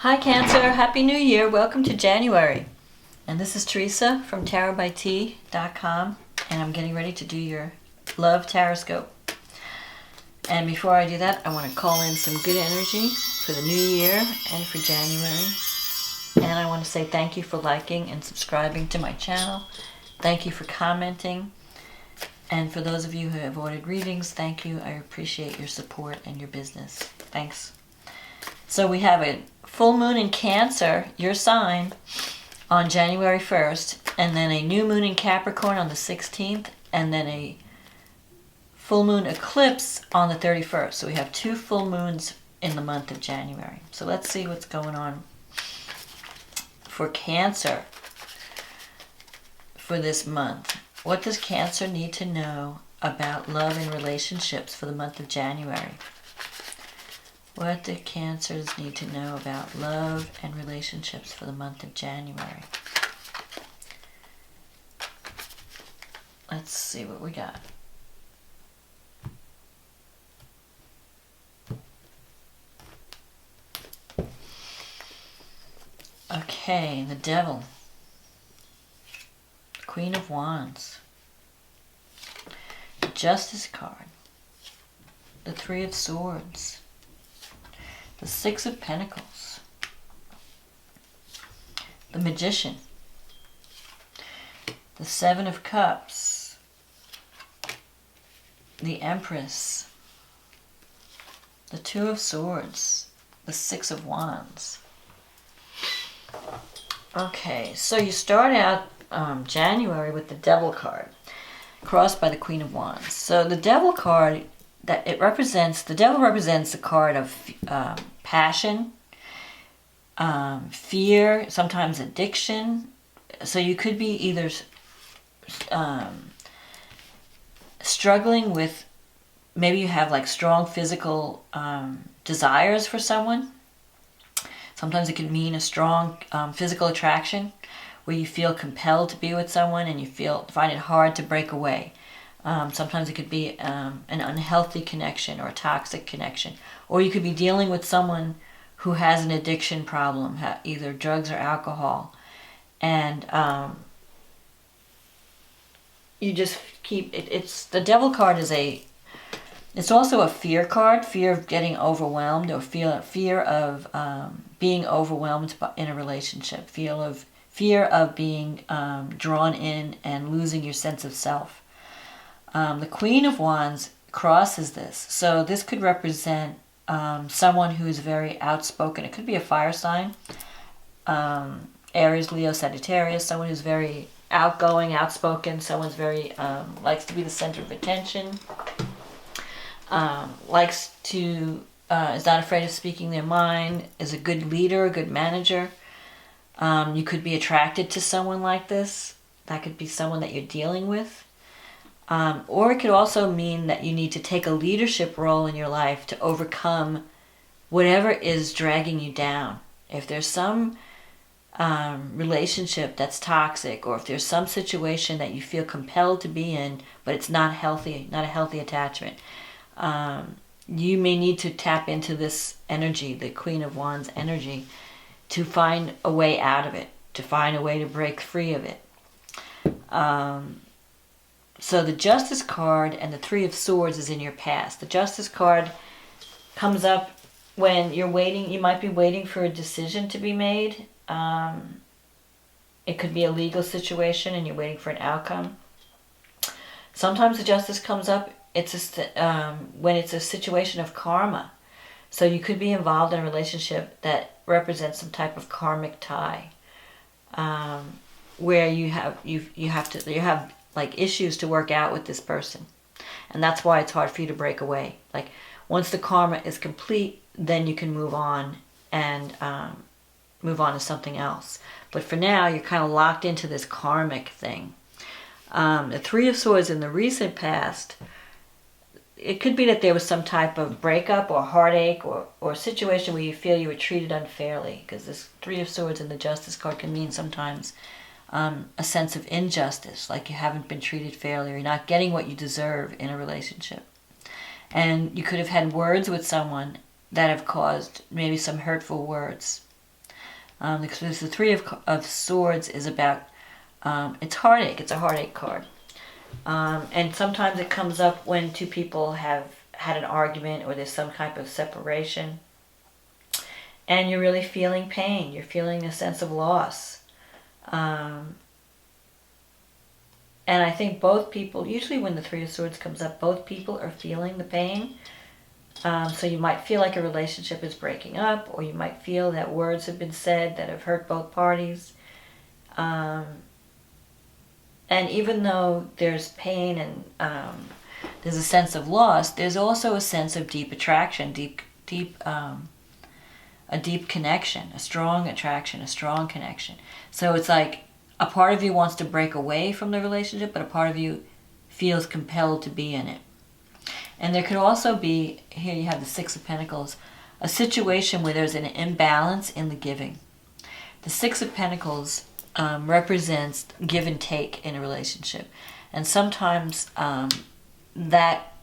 Hi Cancer, Happy New Year, welcome to January. And this is Teresa from tarotbyt.com, and I'm getting ready to do your love TarotScope. And before I do that, I want to call in some good energy for the new year and for January. And I want to say thank you for liking and subscribing to my channel. Thank you for commenting. And for those of you who have ordered readings, thank you. I appreciate your support and your business. Thanks. So we have a full moon in Cancer, your sign, on January 1st, and then a new moon in Capricorn on the 16th, and then a full moon eclipse on the 31st. So we have two full moons in the month of January. So let's see what's going on for Cancer for this month. What does Cancer need to know about love and relationships for the month of January? What do Cancers need to know about love and relationships for the month of January? Let's see what we got. Okay, the Devil. Queen of Wands. The Justice card. The Three of Swords. The Six of Pentacles, the Magician, the Seven of Cups, the Empress, the Two of Swords, the Six of Wands. Okay, so you start out January with the Devil card, crossed by the Queen of Wands. So the Devil card, the Devil represents the card of passion, fear, sometimes addiction. So you could be either struggling with, maybe you have like strong physical desires for someone. Sometimes it could mean a strong physical attraction where you feel compelled to be with someone and you find it hard to break away. Sometimes it could be an unhealthy connection or a toxic connection. Or you could be dealing with someone who has an addiction problem, either drugs or alcohol. And you just keep, the Devil card it's also a fear card, fear of getting overwhelmed, or fear of being overwhelmed in a relationship, fear of being drawn in and losing your sense of self. The Queen of Wands crosses this. So this could represent someone who's very outspoken. It could be a fire sign, Aries, Leo, Sagittarius, someone who's very outgoing, outspoken, someone's very, likes to be the center of attention, is not afraid of speaking their mind, is a good leader, a good manager. You could be attracted to someone like this. That could be someone that you're dealing with. Or it could also mean that you need to take a leadership role in your life to overcome whatever is dragging you down. If there's some relationship that's toxic, or if there's some situation that you feel compelled to be in, but it's not healthy, not a healthy attachment, you may need to tap into this energy, the Queen of Wands energy, to find a way out of it, to find a way to break free of it. So the Justice card and the Three of Swords is in your past. The Justice card comes up when you're waiting. You might be waiting for a decision to be made. It could be a legal situation and you're waiting for an outcome. Sometimes the Justice comes up when it's a situation of karma. So you could be involved in a relationship that represents some type of karmic tie, where you have like issues to work out with this person. And that's why it's hard for you to break away. Like once the karma is complete, then you can move on and move on to something else. But for now, you're kind of locked into this karmic thing. The Three of Swords in the recent past, it could be that there was some type of breakup or heartache or a situation where you feel you were treated unfairly, because this Three of Swords in the Justice card can mean sometimes a sense of injustice, like you haven't been treated fairly, or you're not getting what you deserve in a relationship. And you could have had words with someone that have caused maybe some hurtful words. Because the Three of Swords is about, it's heartache. It's a heartache card. And sometimes it comes up when two people have had an argument or there's some type of separation. And you're really feeling pain. You're feeling a sense of loss. And I think both people, usually when the Three of Swords comes up, both people are feeling the pain. So you might feel like a relationship is breaking up, or you might feel that words have been said that have hurt both parties. And even though there's pain and there's a sense of loss, there's also a sense of deep attraction, a deep connection, a strong attraction, a strong connection. So it's like a part of you wants to break away from the relationship, but a part of you feels compelled to be in it. And there could also be, here you have the Six of Pentacles, a situation where there's an imbalance in the giving. The Six of Pentacles represents give and take in a relationship. And sometimes that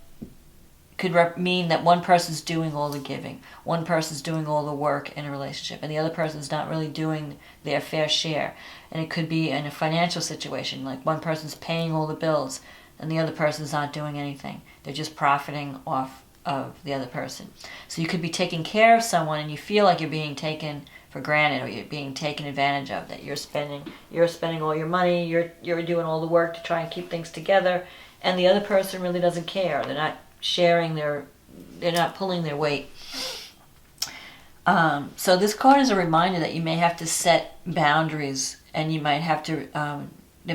could mean that one person's doing all the giving, one person's doing all the work in a relationship, and the other person's not really doing their fair share. And it could be in a financial situation, like one person's paying all the bills and the other person's not doing anything. They're just profiting off of the other person. So you could be taking care of someone and you feel like you're being taken for granted, or you're being taken advantage of, that you're spending all your money, you're doing all the work to try and keep things together, and the other person really doesn't care. They're not sharing they're not pulling their weight. So this card is a reminder that you may have to set boundaries, and you might have to you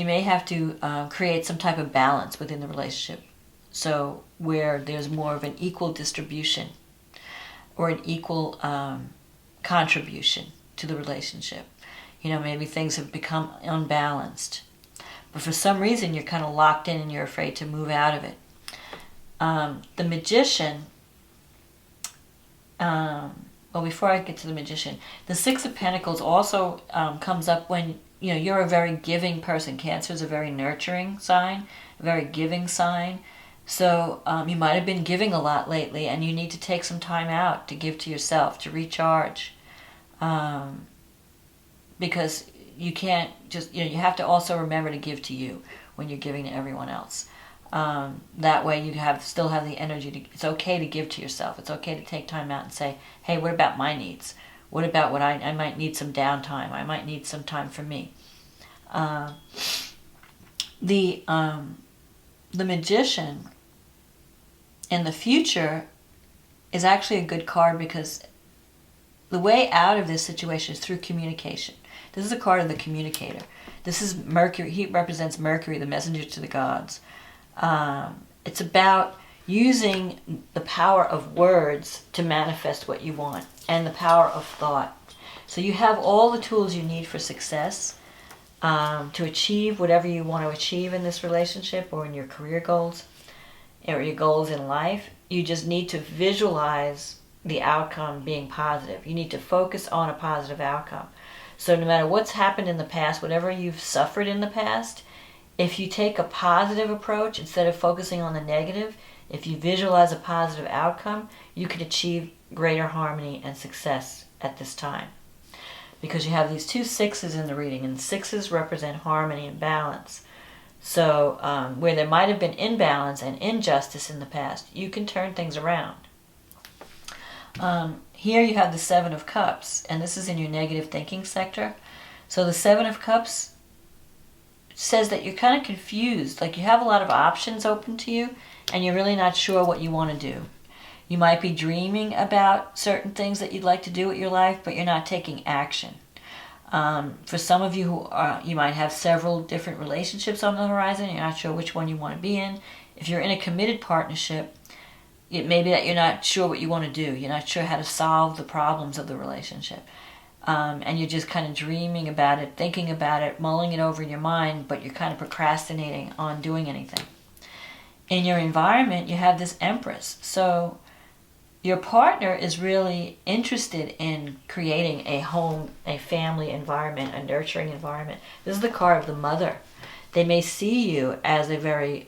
may have to create some type of balance within the relationship, so where there's more of an equal distribution or an equal contribution to the relationship. Maybe things have become unbalanced, but for some reason you're kind of locked in and you're afraid to move out of it. The Magician, before I get to the Magician, the Six of Pentacles also comes up when you're a very giving person. Cancer is a very nurturing sign, a very giving sign. So you might have been giving a lot lately, and you need to take some time out to give to yourself, to recharge. Because you can't just, you have to also remember to give to you when you're giving to everyone else. That way you still have the energy it's okay to give to yourself. It's okay to take time out and say, hey, what about my needs? What about what I might need some downtime? I might need some time for me. The Magician in the future is actually a good card, because the way out of this situation is through communication. This is a card of the communicator. This is Mercury. He represents Mercury, the messenger to the gods. It's about using the power of words to manifest what you want, and the power of thought. So you have all the tools you need for success, to achieve whatever you want to achieve in this relationship or in your career goals or your goals in life. You just need to visualize the outcome being positive. You need to focus on a positive outcome. So no matter what's happened in the past, whatever you've suffered in the past, if you take a positive approach instead of focusing on the negative, if you visualize a positive outcome, you can achieve greater harmony and success at this time. Because you have these two sixes in the reading, and sixes represent harmony and balance. So where there might have been imbalance and injustice in the past, you can turn things around. Here you have the Seven of Cups, and this is in your negative thinking sector. So the Seven of Cups says that you're kind of confused, like you have a lot of options open to you, and you're really not sure what you want to do. You might be dreaming about certain things that you'd like to do with your life, but you're not taking action. For some of you, you might have several different relationships on the horizon. You're not sure which one you want to be in. If you're in a committed partnership, it may be that you're not sure what you want to do. You're not sure how to solve the problems of the relationship. And you're just kind of dreaming about it, thinking about it, mulling it over in your mind, but you're kind of procrastinating on doing anything. In your environment, you have this Empress. So your partner is really interested in creating a home, a family environment, a nurturing environment. This is the card of the mother. They may see you as a very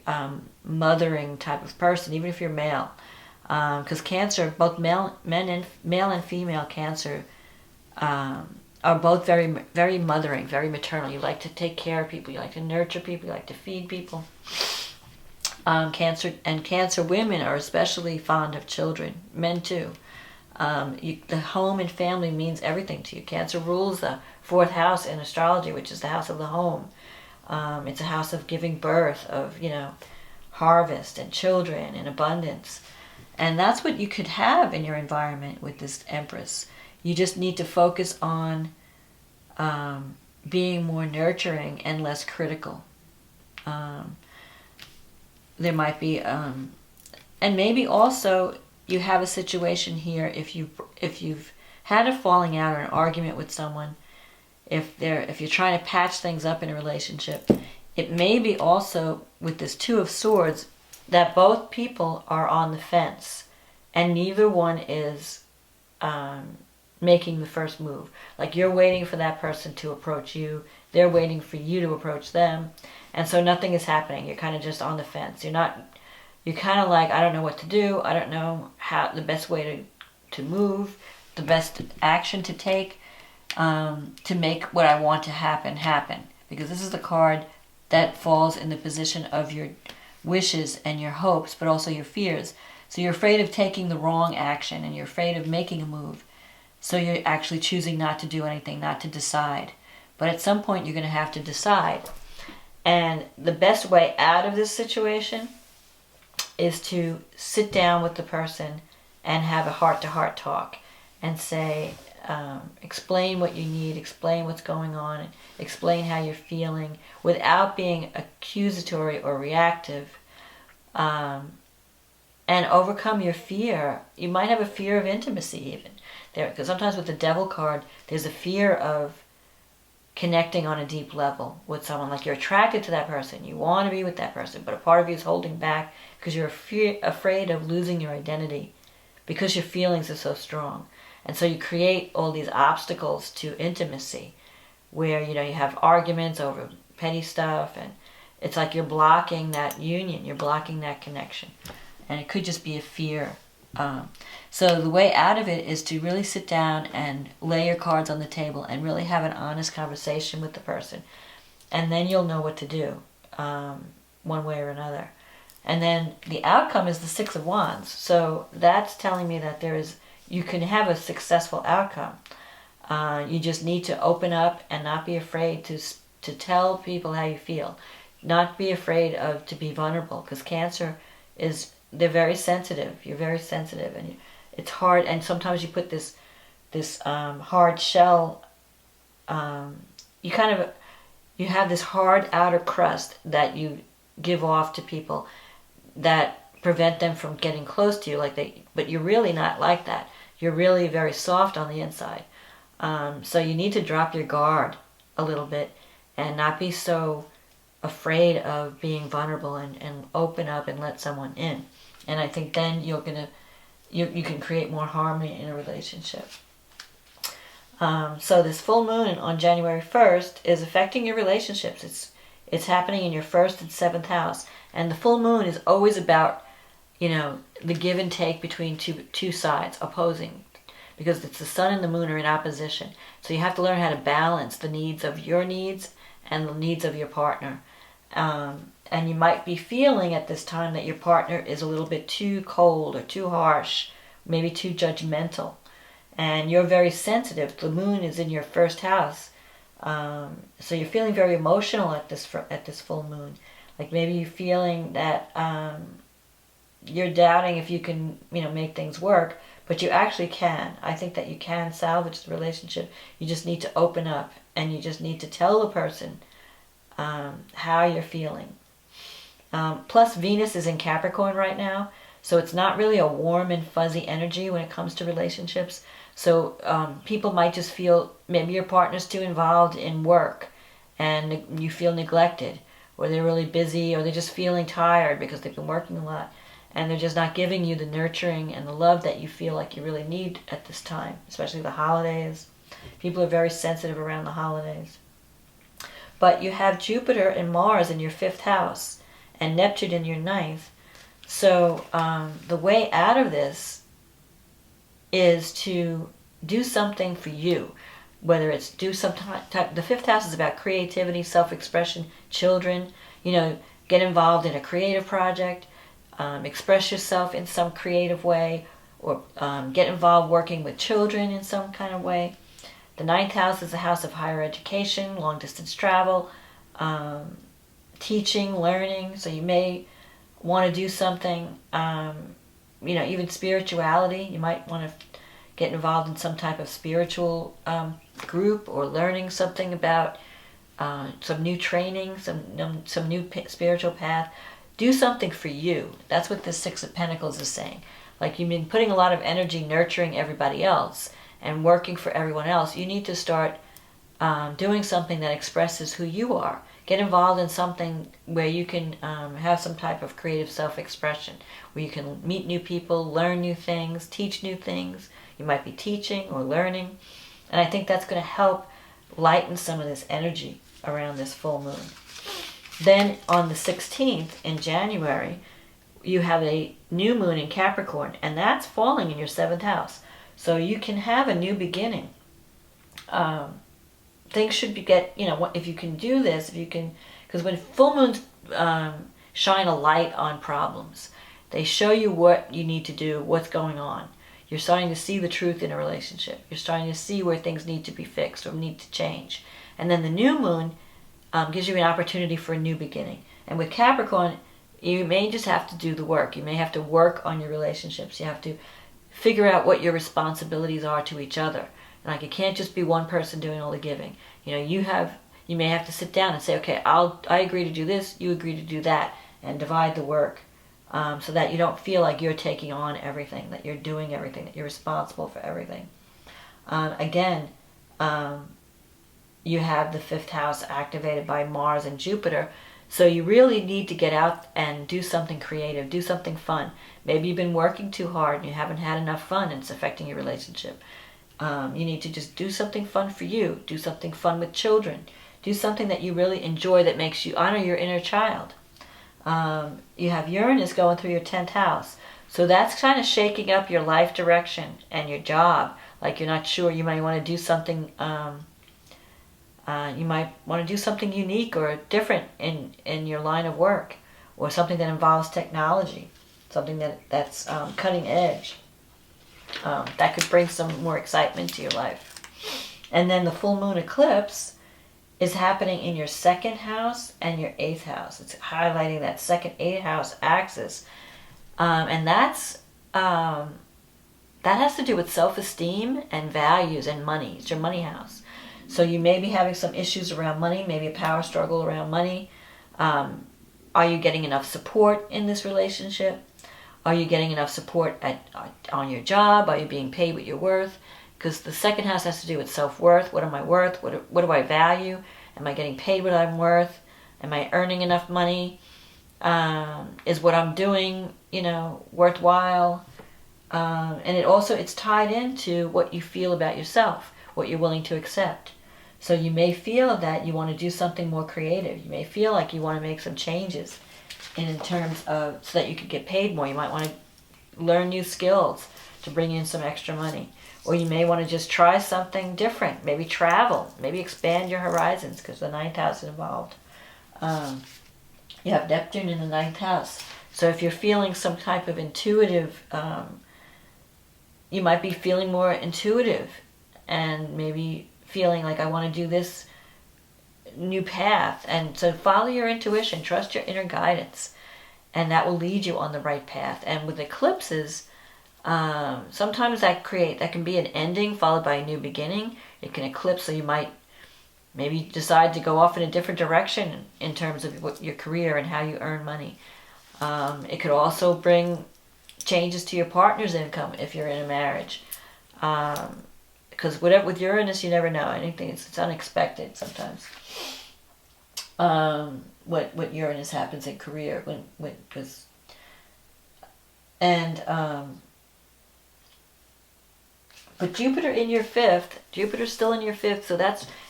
mothering type of person, even if you're male. Because Cancer, both male and female Cancer, are both very, very mothering, very maternal. You like to take care of people. You like to nurture people. You like to feed people. Cancer women are especially fond of children. Men too. The home and family means everything to you. Cancer rules the fourth house in astrology, which is the house of the home. It's a house of giving birth, of harvest and children and abundance. And that's what you could have in your environment with this Empress. You just need to focus on being more nurturing and less critical. There might be, and maybe also you have a situation here if you've had a falling out or an argument with someone, if you're trying to patch things up in a relationship, it may be also with this Two of Swords that both people are on the fence and neither one is making the first move. Like you're waiting for that person to approach you, they're waiting for you to approach them, and so nothing is happening. You're kind of just on the fence. You're kind of like, I don't know what to do. I don't know how the best way to move, the best action to take to make what I want to happen. Because this is the card that falls in the position of your wishes and your hopes, but also your fears. So you're afraid of taking the wrong action and you're afraid of making a move. So you're actually choosing not to do anything, not to decide. But at some point you're going to have to decide. And the best way out of this situation is to sit down with the person and have a heart-to-heart talk and say, explain what you need, explain what's going on, explain how you're feeling without being accusatory or reactive, and overcome your fear. You might have a fear of intimacy even. Because sometimes with the Devil card, there's a fear of connecting on a deep level with someone. Like you're attracted to that person, you want to be with that person, but a part of you is holding back because you're afraid of losing your identity because your feelings are so strong. And so you create all these obstacles to intimacy where, you have arguments over petty stuff, and it's like you're blocking that union, you're blocking that connection. And it could just be a fear. So the way out of it is to really sit down and lay your cards on the table and really have an honest conversation with the person. And then you'll know what to do, one way or another. And then the outcome is the Six of Wands. So that's telling me that you can have a successful outcome. You just need to open up and not be afraid to tell people how you feel. Not be afraid to be vulnerable, because Cancer they're very sensitive. You're very sensitive, and it's hard. And sometimes you put this hard shell. You have this hard outer crust that you give off to people that prevent them from getting close to you. But you're really not like that. You're really very soft on the inside. So you need to drop your guard a little bit and not be so afraid of being vulnerable and open up and let someone in. And I think then you can create more harmony in a relationship. So this full moon on January 1st is affecting your relationships. It's happening in your 1st and 7th house. And the full moon is always about, the give and take between two sides, opposing. Because it's the sun and the moon are in opposition. So you have to learn how to balance the needs of your needs and the needs of your partner. And you might be feeling at this time that your partner is a little bit too cold or too harsh, maybe too judgmental. And you're very sensitive. The moon is in your 1st house. So you're feeling very emotional at this full moon. Like maybe you're feeling that you're doubting if you can, make things work, but you actually can. I think that you can salvage the relationship. You just need to open up, and you just need to tell the person how you're feeling. Plus Venus is in Capricorn right now, so it's not really a warm and fuzzy energy when it comes to relationships. So people might just feel maybe your partner's too involved in work and you feel neglected, or they're really busy, or they're just feeling tired because they've been working a lot, and they're just not giving you the nurturing and the love that you feel like you really need at this time, especially the holidays. People are very sensitive around the holidays. But you have Jupiter and Mars in your 5th house and Neptune in your 9th. So the way out of this is to do something for you. Whether it's do some type, the fifth house is about creativity, self-expression, children, get involved in a creative project, express yourself in some creative way, or get involved working with children in some kind of way. The ninth house is a house of higher education, long distance travel, teaching, learning. So you may want to do something, even spirituality. You might want to get involved in some type of spiritual group, or learning something about some new training, some new spiritual path. Do something for you. That's what the Six of Pentacles is saying. Like, you've been putting a lot of energy nurturing everybody else and working for everyone else. You need to start doing something that expresses who you are. Get involved in something where you can have some type of creative self-expression, where you can meet new people, learn new things, teach new things. You might be teaching or learning. And I think that's going to help lighten some of this energy around this full moon. Then on the 16th in January, you have a new moon in Capricorn, and that's falling in your 7th house. So you can have a new beginning. Things should if you can do this, because when full moons shine a light on problems, they show you what you need to do, what's going on. You're starting to see the truth in a relationship. You're starting to see where things need to be fixed or need to change. And then the new moon gives you an opportunity for a new beginning. And with Capricorn, you may just have to do the work. You may have to work on your relationships. You have to figure out what your responsibilities are to each other. Like, it can't just be one person doing all the giving. You may have to sit down and say, okay, I agree to do this, you agree to do that, and divide the work, so that you don't feel like you're taking on everything, that you're doing everything, that you're responsible for everything. You have the 5th house activated by Mars and Jupiter, so you really need to get out and do something creative, do something fun. Maybe you've been working too hard and you haven't had enough fun and it's affecting your relationship. You need to just do something fun for you. Do something fun with children. Do something that you really enjoy, that makes you honor your inner child. You have Uranus going through your 10th house. So that's kind of shaking up your life direction and your job. Like, you're not sure. You might want to do something. You might want to do something unique or different in your line of work, or something that involves technology, something that's cutting edge. That could bring some more excitement to your life. And then the full moon eclipse is happening in your 2nd house and your 8th house. It's highlighting that 2nd, 8th house axis. And that has to do with self-esteem and values and money. It's your money house. So you may be having some issues around money, maybe a power struggle around money. Are you getting enough support in this relationship? Are you getting enough support on your job? Are you being paid what you're worth? Because the 2nd house has to do with self-worth. What am I worth? What do I value? Am I getting paid what I'm worth? Am I earning enough money? Is what I'm doing, worthwhile? And it's tied into what you feel about yourself, what you're willing to accept. So you may feel that you want to do something more creative. You may feel like you want to make some changes in terms of, so that you could get paid more. You might want to learn new skills to bring in some extra money. Or you may want to just try something different. Maybe travel. Maybe expand your horizons, because the 9th house is involved. You have Neptune in the 9th house. So if you're feeling some type of intuitive, you might be feeling more intuitive and maybe feeling like, I want to do this new path. And so follow your intuition, trust your inner guidance, and that will lead you on the right path. And with eclipses, sometimes that can be an ending followed by a new beginning. It can eclipse, so you might maybe decide to go off in a different direction in terms of your career and how you earn money. It could also bring changes to your partner's income if you're in a marriage. Because with Uranus, you never know anything. It's unexpected sometimes. What Uranus happens in career but Jupiter in your 5th, Jupiter's still in your 5th, so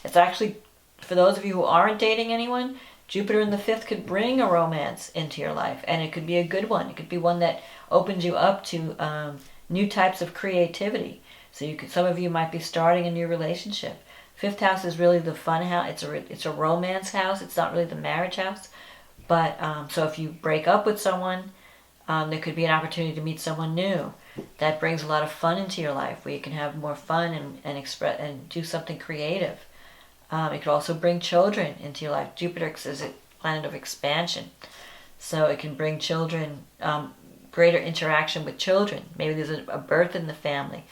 it's actually, for those of you who aren't dating anyone, Jupiter in the 5th could bring a romance into your life, and it could be a good one. It could be one that opens you up to new types of creativity. So some of you might be starting a new relationship. 5th house is really the fun house. It's a romance house. It's not really the marriage house. But so if you break up with someone, there could be an opportunity to meet someone new. That brings a lot of fun into your life, where you can have more fun and express and do something creative. It could also bring children into your life. Jupiter is a planet of expansion, so it can bring children, greater interaction with children. Maybe there's a birth in the family,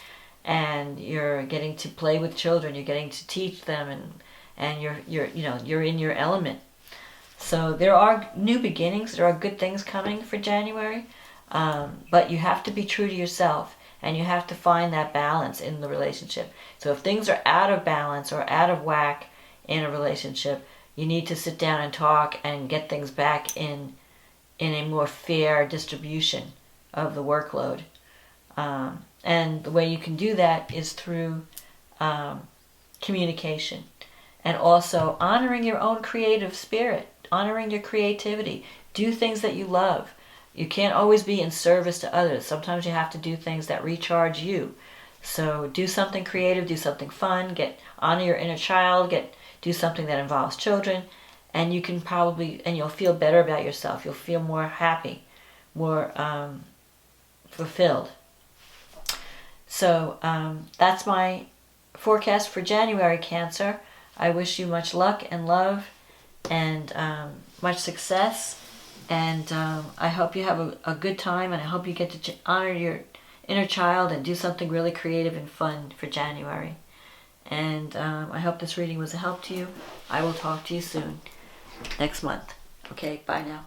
and you're getting to play with children. You're getting to teach them, and you're in your element. So there are new beginnings. There are good things coming for January, but you have to be true to yourself, and you have to find that balance in the relationship. So if things are out of balance or out of whack in a relationship, you need to sit down and talk and get things back in a more fair distribution of the workload. And the way you can do that is through communication, and also honoring your own creative spirit, honoring your creativity. Do things that you love. You can't always be in service to others. Sometimes you have to do things that recharge you. So do something creative, do something fun, honor your inner child, do something that involves children, and you can you'll feel better about yourself. You'll feel more happy, more fulfilled. So that's my forecast for January, Cancer. I wish you much luck and love and much success. And I hope you have a good time, and I hope you get to honor your inner child and do something really creative and fun for January. And I hope this reading was a help to you. I will talk to you soon, next month. Okay, bye now.